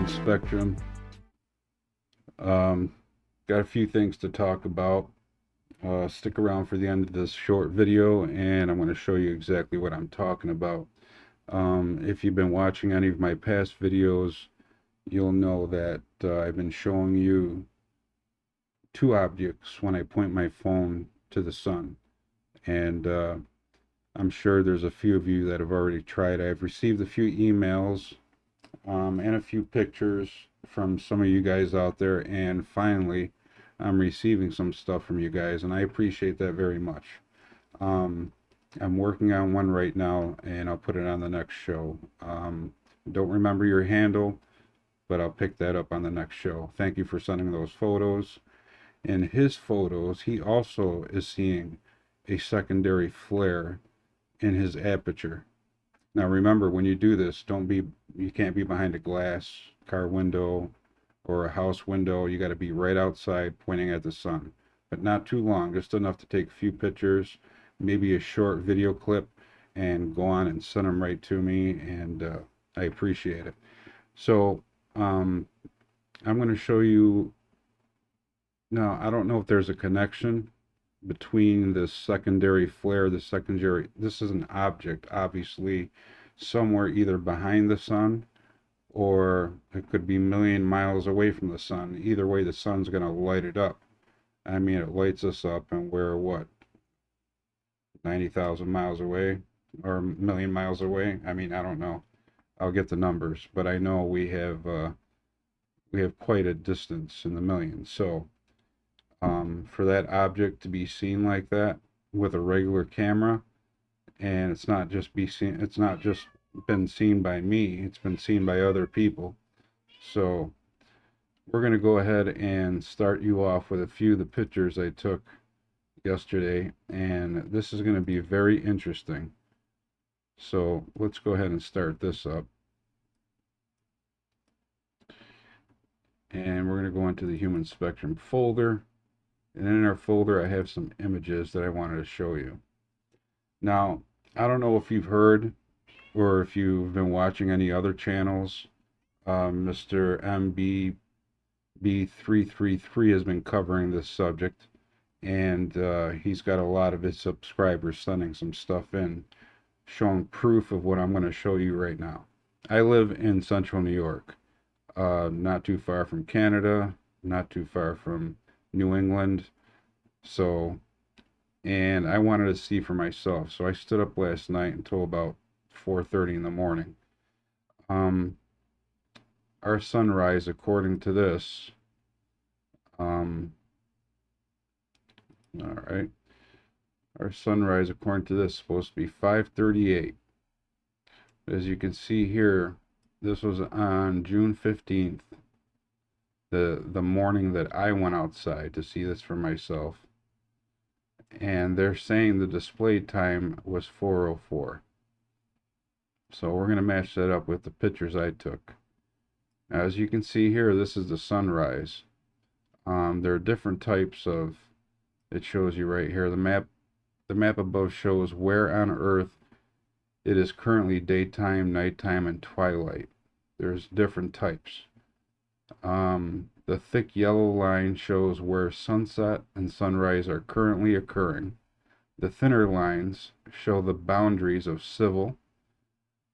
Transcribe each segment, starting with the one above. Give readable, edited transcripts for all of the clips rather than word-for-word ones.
human spectrum. Got a few things to talk about. Stick around for the end of this short video and I'm going to show you exactly what I'm talking about. If you've been watching any of my past videos, you'll know that I've been showing you two objects when I point my phone to the sun. And I'm sure there's a few of you that have already tried. I've received a few emails and a few pictures from some of you guys out there, and finally I'm receiving some stuff from you guys, and I appreciate that very much. I'm working on one right now, and I'll put it on the next show. Don't remember your handle, but I'll pick that up on the next show. Thank you for sending those photos. In his photos, he also is seeing a secondary flare in his aperture. Now remember, when you do this, you can't be behind a glass car window or a house window. You got to be right outside pointing at the sun, but not too long, just enough to take a few pictures, maybe a short video clip, and go on and send them right to me, and I appreciate it. So I'm going to show you now. I don't know if there's a connection between this secondary flare. This is an object, obviously, somewhere either behind the sun, or it could be a million miles away from the sun. Either way, the sun's going to light it up. I mean, it lights us up, and we're what, 90,000 miles away or a million miles away? I mean, I don't know. I'll get the numbers, but I know we have quite a distance in the millions. So for that object to be seen like that with a regular camera, and it's not just been seen by me, it's been seen by other people. So we're going to go ahead and start you off with a few of the pictures I took yesterday, and this is going to be very interesting. So let's go ahead and start this up, and we're going to go into the human spectrum folder. And in our folder, I have some images that I wanted to show you. Now, I don't know if you've heard or if you've been watching any other channels. Mr. MBB333 has been covering this subject, and he's got a lot of his subscribers sending some stuff in, showing proof of what I'm going to show you right now. I live in central New York, not too far from Canada, not too far from New England. So, and I wanted to see for myself. So I stood up last night until about 4:30 in the morning. Our sunrise, according to this, all right, our sunrise, according to this, is supposed to be 5:38. As you can see here, this was on June 15th, the morning that I went outside to see this for myself. And they're saying the display time was 4:04. So we're going to match that up with the pictures I took. Now, as you can see here, this is the sunrise. There are different types of, it shows you right here, the map above shows where on Earth it is currently daytime, nighttime, and twilight. There's different types. The thick yellow line shows where sunset and sunrise are currently occurring. The thinner lines show the boundaries of civil,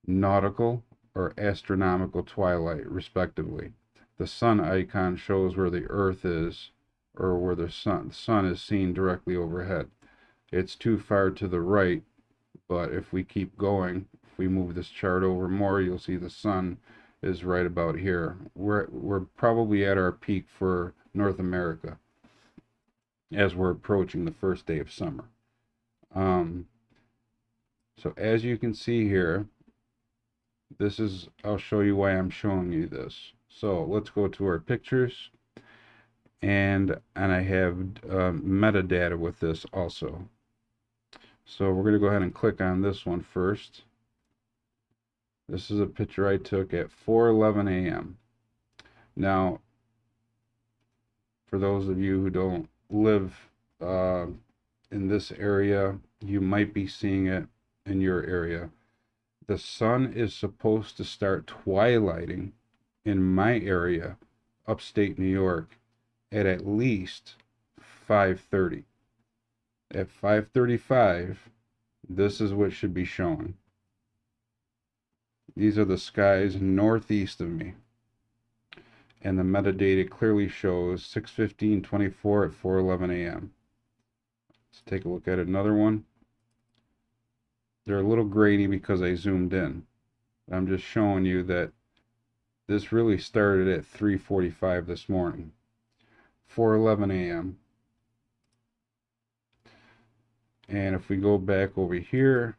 nautical, or astronomical twilight, respectively. The sun icon shows where the Earth is, or where the sun is seen directly overhead. It's too far to the right, but if we keep going, if we move this chart over more, you'll see the sun is right about here. We're probably at our peak for North America as we're approaching the first day of summer. So as you can see here, I'll show you why I'm showing you this. So let's go to our pictures, and I have metadata with this also. So we're going to go ahead and click on this one first. This is a picture I took at 4:11 a.m. Now, for those of you who don't live in this area, you might be seeing it in your area. The sun is supposed to start twilighting in my area, upstate New York, at least 5:30. At 5:35, this is what should be showing. These are the skies northeast of me. And the metadata clearly shows 6:15:24 at 4:11 a.m. Let's take a look at another one. They're a little grainy because I zoomed in. I'm just showing you that this really started at 3:45 this morning. 4:11 a.m. And if we go back over here,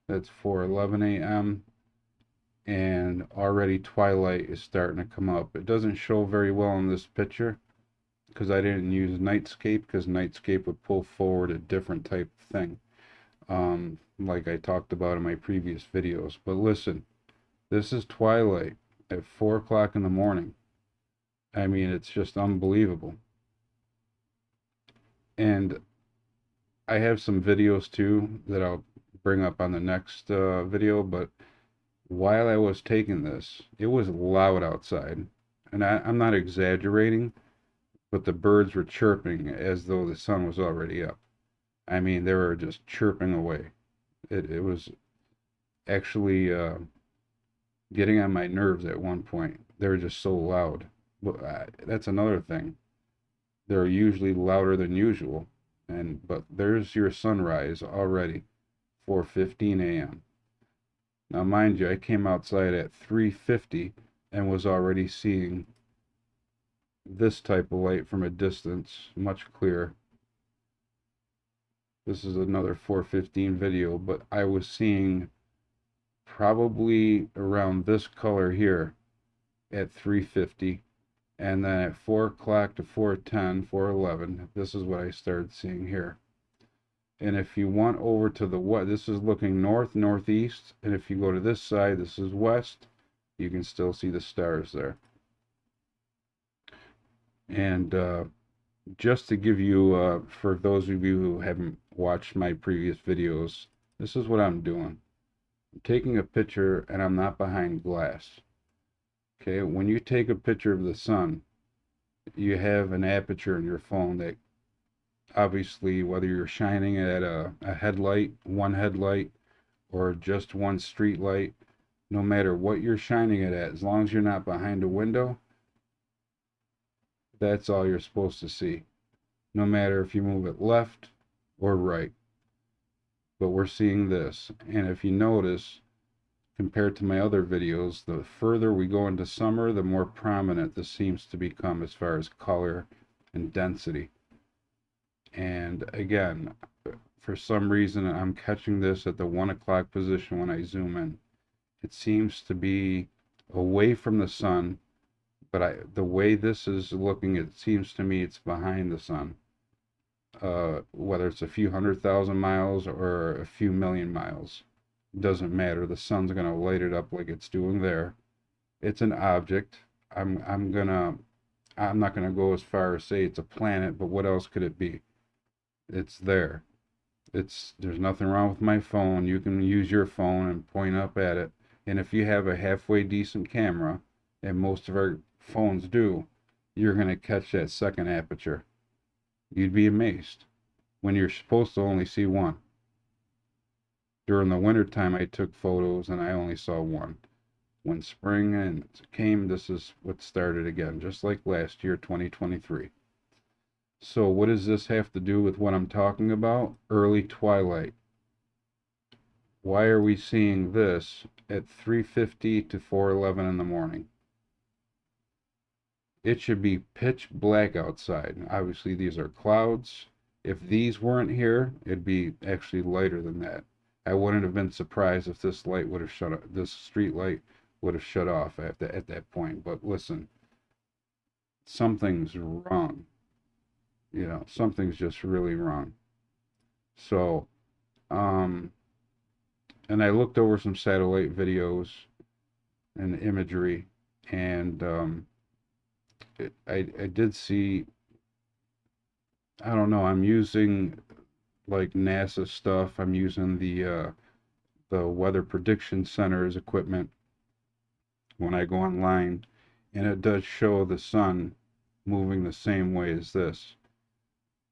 that's 4:11 a.m. and already twilight is starting to come up. It doesn't show very well in this picture because I didn't use Nightscape, because Nightscape would pull forward a different type of thing, like I talked about in my previous videos. But listen, this is twilight at 4 o'clock in the morning. I mean, it's just unbelievable. And I have some videos too that I'll bring up on the next video, but while I was taking this, it was loud outside. And I'm not exaggerating, but the birds were chirping as though the sun was already up. I mean, they were just chirping away. It was actually getting on my nerves at one point. They were just so loud. But that's another thing. They're usually louder than usual. But there's your sunrise already, 4:15 a.m. Now, mind you, I came outside at 3:50 and was already seeing this type of light from a distance, much clearer. This is another 4:15 video, but I was seeing probably around this color here at 3:50, and then at 4 o'clock to 4:10, 4:11, this is what I started seeing here. And if you want over to the west, this is looking north, northeast, and if you go to this side, this is west, you can still see the stars there. And just to give you, for those of you who haven't watched my previous videos, this is what I'm doing. I'm taking a picture and I'm not behind glass. Okay, when you take a picture of the sun, you have an aperture in your phone that obviously, whether you're shining at a headlight, one headlight, or just one street light, no matter what you're shining it at, as long as you're not behind a window, that's all you're supposed to see. No matter if you move it left or right. But we're seeing this. And if you notice, compared to my other videos, the further we go into summer, the more prominent this seems to become as far as color and density. And again, for some reason, I'm catching this at the 1 o'clock position when I zoom in. It seems to be away from the sun, but the way this is looking, it seems to me it's behind the sun. Whether it's a few 100,000 miles or a few million miles, doesn't matter. The sun's going to light it up like it's doing there. It's an object. I'm not gonna go as far as say it's a planet, but what else could it be? It's there. There's nothing wrong with my phone. You can use your phone and point up at it. And if you have a halfway decent camera, and most of our phones do, you're gonna catch that second aperture. You'd be amazed when you're supposed to only see one. During the winter time, I took photos and I only saw one. When spring came, this is what started again, just like last year, 2023. So what does this have to do with what I'm talking about? Early twilight. Why are we seeing this at 3:50 to 4:11 in the morning? It should be pitch black outside. Obviously, these are clouds. If these weren't here, it'd be actually lighter than that. I wouldn't have been surprised if this light would have shut off, this street light would have shut off at that point. But listen, something's wrong. You know, something's just really wrong. So, and I looked over some satellite videos and imagery, and I did see, I don't know, I'm using like NASA stuff. I'm using the Weather Prediction Center's equipment, when I go online, and it does show the sun moving the same way as this.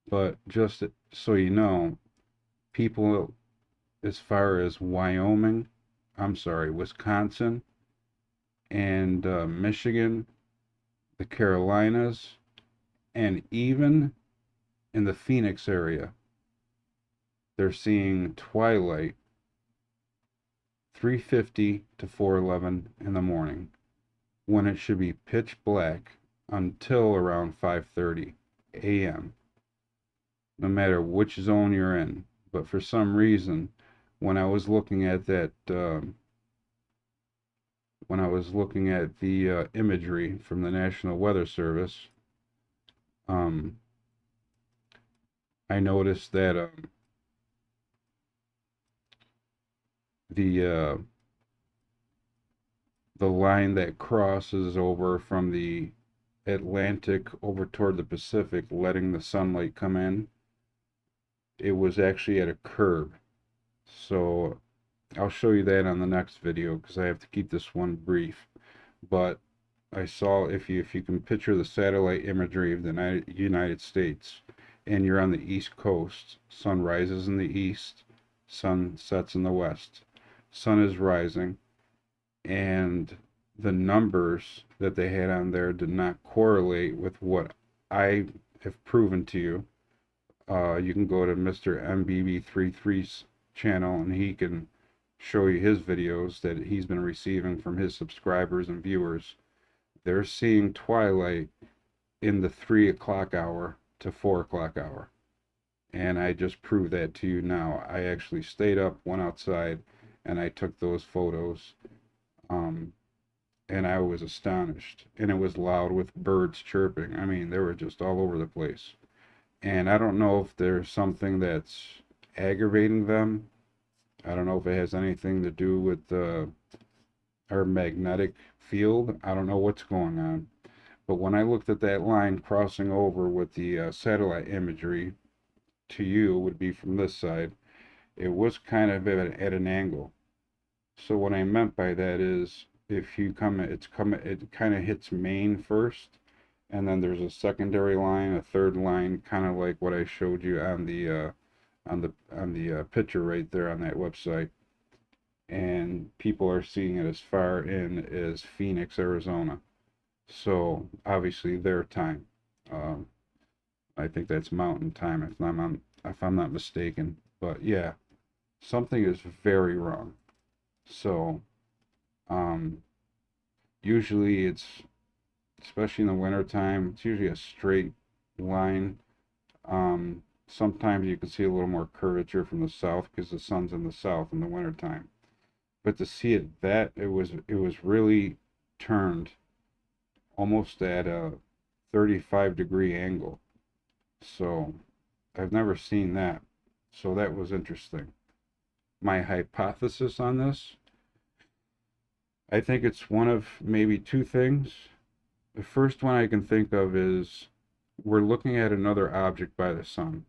But just so you know, people as far as Wisconsin and Michigan, the Carolinas, and even in the Phoenix area, they're seeing twilight 3:50 to 4:11 in the morning when it should be pitch black until around 5:30 a.m. no matter which zone you're in. But for some reason, when I was looking at that, when I was looking at the imagery from the National Weather Service, um, I noticed that the uh, the line that crosses over from the Atlantic over toward the Pacific, letting the sunlight come in, it was actually at a curve. So I'll show you that on the next video because I have to keep this one brief. But I saw, if you can picture the satellite imagery of the United States, and you're on the East Coast, sun rises in the east, sun sets in the west. Sun is rising, and the numbers that they had on there did not correlate with what I have proven to you. You can go to Mr. MBB33's channel, and he can show you his videos that he's been receiving from his subscribers and viewers. They're seeing twilight in the 3 o'clock hour to 4 o'clock hour. And I just proved that to you now. I actually stayed up, went outside, and I took those photos. And I was astonished. And it was loud with birds chirping. I mean, they were just all over the place. And I don't know if there's something that's aggravating them. I don't know if it has anything to do with our magnetic field. I don't know what's going on. But when I looked at that line crossing over with the satellite imagery, to you would be from this side, it was kind of at an angle. So what I meant by that is, if you it kind of hits Maine first, and then there's a secondary line, a third line, kind of like what I showed you on the picture right there on that website. And people are seeing it as far in as Phoenix, Arizona. So obviously their time. I think that's mountain time if I'm not mistaken. But yeah, something is very wrong. So usually it's, especially in the winter time, it's usually a straight line. Sometimes you can see a little more curvature from the south because the sun's in the south in the winter time. But to see it was really turned almost at a 35-degree angle. So I've never seen that. So that was interesting. My hypothesis on this, I think it's one of maybe two things. The first one I can think of is we're looking at another object by the sun.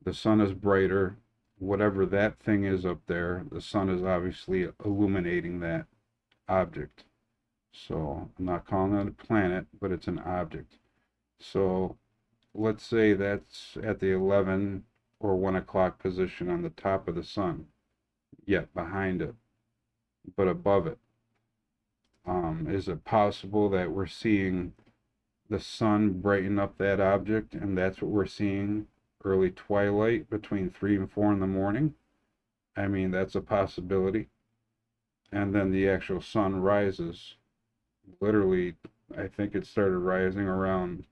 The sun is brighter. Whatever that thing is up there, the sun is obviously illuminating that object. So I'm not calling it a planet, but it's an object. So let's say that's at the 11 or 1 o'clock position on the top of the sun, yet behind it, but above it. Is it possible that we're seeing the sun brighten up that object, and that's what we're seeing early twilight between 3 and 4 in the morning? I mean, that's a possibility. And then the actual sun rises. Literally, I think it started rising around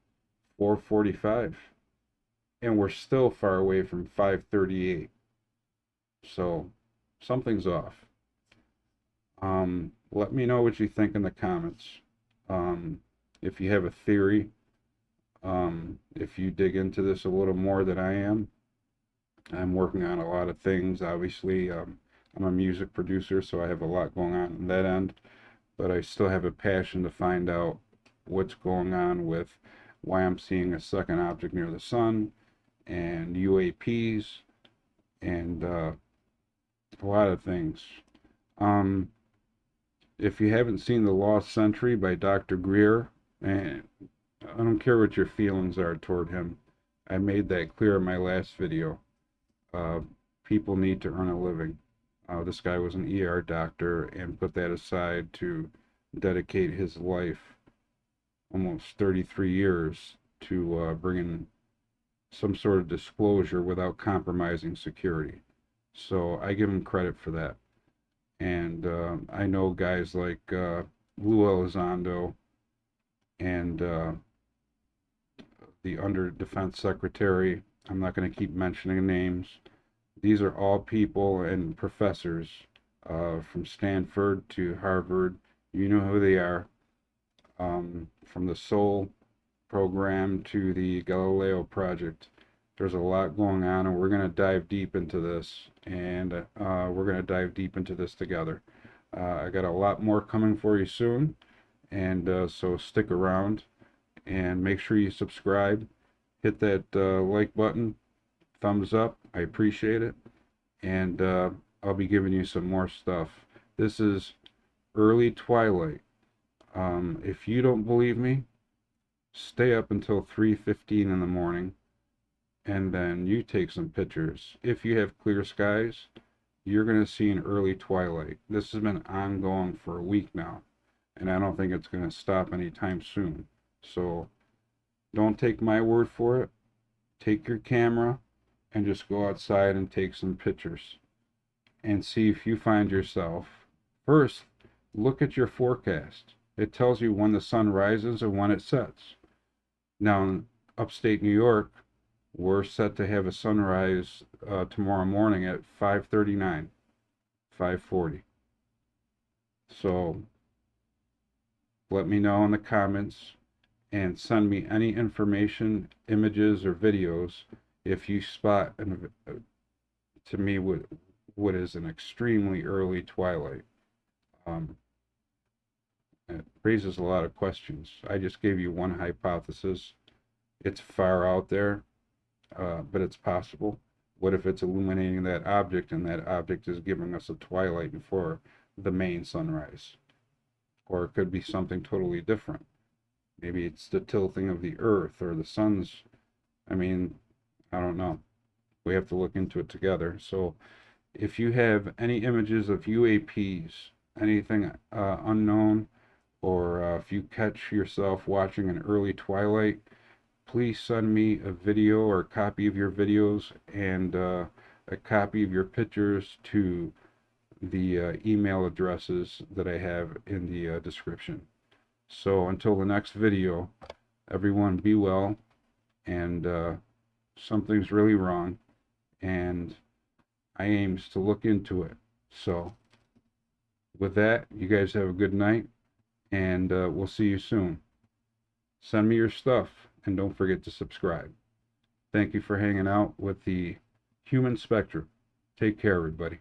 4:45, and we're still far away from 5:38. So something's off. Let me know what you think in the comments. If you have a theory, if you dig into this a little more than I am. I'm working on a lot of things. Obviously, I'm a music producer, so I have a lot going on that end. But I still have a passion to find out what's going on with why I'm seeing a second object near the sun, and UAPs, and a lot of things. If you haven't seen The Lost Century by Dr. Greer, and I don't care what your feelings are toward him, I made that clear in my last video. Uh, People need to earn a living. This guy was an ER doctor and put that aside to dedicate his life, almost 33 years, to bringing some sort of disclosure without compromising security. So I give him credit for that. And I know guys like Lou Elizondo and the Under Defense Secretary. I'm not going to keep mentioning names. These are all people and professors from Stanford to Harvard. You know who they are. From the Soul program to the Galileo project. There's a lot going on, and we're going to dive deep into this, and we're going to dive deep into this together. I got a lot more coming for you soon, and so stick around and make sure you subscribe. Hit that like button, thumbs up. I appreciate it, and I'll be giving you some more stuff. This is early Twilight. If you don't believe me, stay up until 3:15 in the morning, and then you take some pictures. If you have clear skies, you're going to see an early twilight. This has been ongoing for a week now, and I don't think it's going to stop anytime soon. So don't take my word for it. Take your camera and just go outside and take some pictures and see if you find yourself. First, look at your forecast. It tells you when the sun rises and when it sets. Now, in upstate New York, we're set to have a sunrise tomorrow morning at 5:39, 5:40. So let me know in the comments and send me any information, images, or videos if you spot to me what is an extremely early twilight. It raises a lot of questions. I just gave you one hypothesis. It's far out there, but it's possible. What if it's illuminating that object and that object is giving us a twilight before the main sunrise? Or it could be something totally different. Maybe it's the tilting of the earth or the sun's. I mean, I don't know. We have to look into it together. So if you have any images of UAPs, anything unknown, or if you catch yourself watching an early twilight, please send me a video or a copy of your videos and a copy of your pictures to the email addresses that I have in the description. So until the next video, everyone be well, and something's really wrong, and I aims to look into it. So with that, you guys have a good night, and we'll see you soon. Send me your stuff, and don't forget to subscribe. Thank you for hanging out with the Human Spectrum. Take care, everybody.